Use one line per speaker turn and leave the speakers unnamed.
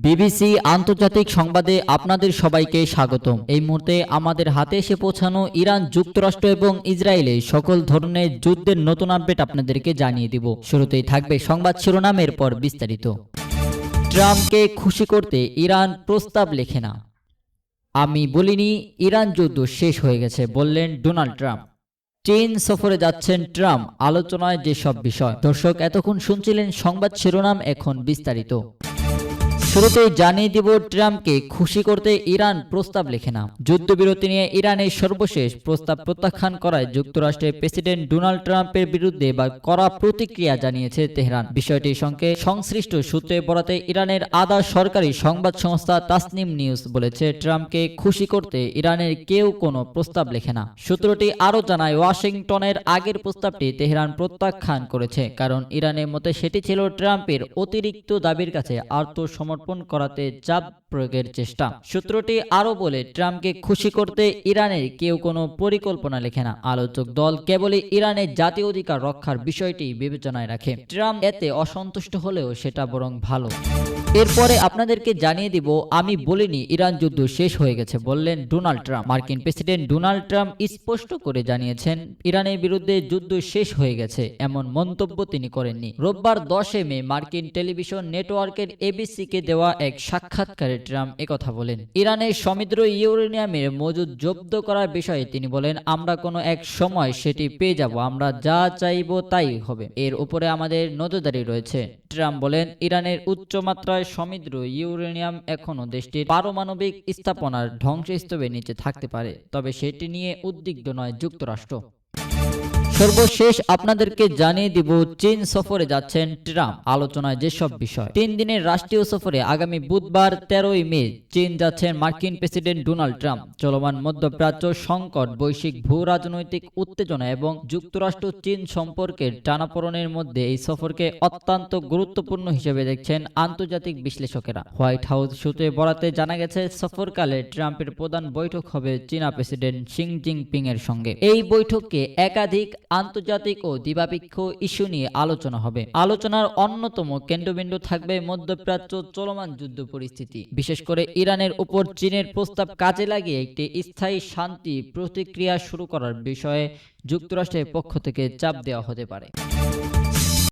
BBC আন্তর্জাতিক সংবাদে আপনাদের সবাইকে স্বাগতম। এই মুহূর্তে আমাদের হাতে এসে পৌঁছানো ইরান, যুক্তরাষ্ট্র এবং ইসরায়েলে সকল ধরনের যুদ্ধের নতুন আপডেট আপনাদেরকে জানিয়ে দিব। শুরুতেই থাকবে সংবাদ শিরোনামের পর বিস্তারিত। ট্রাম্পকে খুশি করতে ইরান প্রস্তাব লেখে না। আমি বলিনি ইরান যুদ্ধ শেষ হয়ে গেছে, বললেন ডোনাল্ড ট্রাম্প। চীন সফরে যাচ্ছেন ট্রাম্প, আলোচনায় যেসব বিষয়। দর্শক, এতক্ষণ শুনছিলেন সংবাদ শিরোনাম, এখন বিস্তারিত। শুরুতেই জানিয়ে দিব, ট্রাম্পকে খুশি করতে ইরান প্রস্তাব লেখে না। যুদ্ধবিরতি নিয়ে ইরানের সর্বশেষ প্রস্তাব প্রত্যাখ্যান করায় যুক্তরাষ্ট্রের প্রেসিডেন্ট ডোনাল্ড ট্রাম্পের বিরুদ্ধে কড়া প্রতিক্রিয়া জানিয়েছে তেহরান। বিষয়টির সঙ্গে সংশ্লিষ্ট সূত্রে বরাতে ইরানের আধা সরকারি সংবাদ সংস্থা তাসনিম নিউজ বলেছে, ট্রাম্পকে খুশি করতে ইরানের কেউ কোনো প্রস্তাব লেখে না। সূত্রটি আরও জানায়, ওয়াশিংটনের আগের প্রস্তাবটি তেহরান প্রত্যাখ্যান করেছে, কারণ ইরানের মতে সেটি ছিল ট্রাম্পের অতিরিক্ত দাবির কাছে আত্মসমর্পণ করাতে চাপ প্রয়োগের চেষ্টা। সূত্রটি আরও বলে, ট্রাম্পকে খুশি করতে ইরানের কেউ কোনো পরিকল্পনা লেখে না। আলোচক দল কেবলই ইরানের জাতীয় অধিকার রক্ষার বিষয়টি বিবেচনায় রাখে। ট্রাম্প এতে অসন্তুষ্ট হলেও সেটা বরং ভালো। এরপরে আপনাদেরকে জানিয়ে দিব, আমি বলিনি ইরান যুদ্ধ শেষ হয়ে গেছে, বললেন ডোনাল্ড ট্রাম্প। মার্কিন প্রেসিডেন্ট ডোনাল্ড ট্রাম্প স্পষ্ট করে জানিয়েছেন, ইরানের বিরুদ্ধে যুদ্ধ শেষ হয়ে গেছে এমন মন্তব্য তিনি করেননি। রোববার 10 মে মার্কিন টেলিভিশন নেটওয়ার্কের এবিসিকে দেওয়া এক সাক্ষাৎকারে ট্রাম্প একথা বলেন। ইরানের সমৃদ্ধ ইউরেনিয়ামের মজুদ জব্দ করার বিষয়ে তিনি বলেন, আমরা কোনো এক সময় সেটি পেয়ে যাব, আমরা যা চাইব তাই হবে, এর উপরে আমাদের নজরদারি রয়েছে। ট্রাম্প বলেন, ইরানের উচ্চমাত্রায় সমৃদ্ধ ইউরেনিয়াম এখনও দেশটির পারমাণবিক স্থাপনার ধ্বংসস্তূপের নিচে থাকতে পারে, তবে সেটি নিয়ে উদ্বিগ্ন নয় যুক্তরাষ্ট্র। সর্বশেষ আপনাদেরকে জানিয়ে দিব, চীন সফরে যাচ্ছেন ট্রাম্প, আলোচনায় যেসব বিষয়। 3 দিনের রাষ্ট্রীয় সফরে আগামী বুধবার 13 মে চীন যাচ্ছেন মার্কিন প্রেসিডেন্ট ডোনাল্ড ট্রাম্প। চলমান মধ্যপ্রাচ্য সংকট, বৈশ্বিক ভূ রাজনৈতিক উত্তেজনা এবং যুক্তরাষ্ট্র চীন সম্পর্কের টানাপোড়েনের মধ্যে এই সফরকে অত্যন্ত গুরুত্বপূর্ণ হিসেবে দেখছেন আন্তর্জাতিক বিশ্লেষকেরা। হোয়াইট হাউস সূত্রে বরাতে জানা গেছে, সফরকালে ট্রাম্পের প্রধান বৈঠক হবে চীনা প্রেসিডেন্ট শি জিনপিং এর সঙ্গে। এই বৈঠকে একাধিক আন্তর্জাতিক ও দ্বিপাক্ষিক ইস্যু নিয়ে আলোচনা হবে। আলোচনার অন্যতম কেন্দ্রবিন্দু থাকবে মধ্যপ্রাচ্য চলমান যুদ্ধ পরিস্থিতি, বিশেষ করে ইরানের উপর চীনের প্রস্তাব কাজে লাগিয়ে একটি স্থায়ী শান্তি প্রতিক্রিয়া শুরু করার বিষয়ে যুক্তরাষ্ট্রের পক্ষ থেকে চাপ দেওয়া হতে পারে।